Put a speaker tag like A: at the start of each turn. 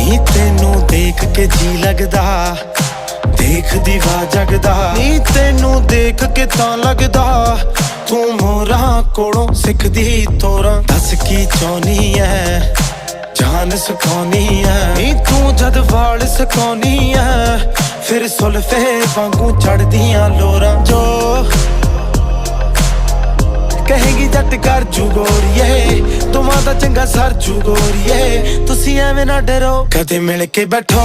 A: ਨੀ ਤੈਨੂੰ ਦੇਖ ਕੇ ਜੀ ਲੱਗਦਾ, ਦੇਖ ਦੀਵਾ ਜਗਦਾ। ਨੀ ਤੈਨੂੰ ਦੇਖ ਕੇ ਤਾਂ ਲੱਗਦਾ ਤੂੰ ਮੋਰਾਂ ਕੋਲੋਂ ਸਿੱਖਦੀ ਤੋਰਾਂ। ਦੱਸ ਕੀ ਚਾਹੁੰਦੀ ਐ, ਜਾਨ ਸਿਖਾਉਣੀ ਐ ਨੀ ਤੂੰ ਜਦ ਵਾਲ ਸਿਖਾਉਣੀ ਐ, ਫਿਰ ਸੁਲਫੇ ਵਾਂਗੂ ਚੜਦੀਆਂ ਲੋਰਾਂ। ਜੋ ਕਹੇਗੀ ਜੱਟ ਕਰ ਜੂ ਗੋਰੀਏ, ਤੁਮਾਂ ਦਾ ਚੰਗਾ ਸਰ ਜੂ ਗੋਰੀਏ। ਤੁਸੀਂ ਐਵੇਂ ਨਾ ਡਰੋ, ਕਦੇ ਮਿਲ ਕੇ ਬੈਠੋ।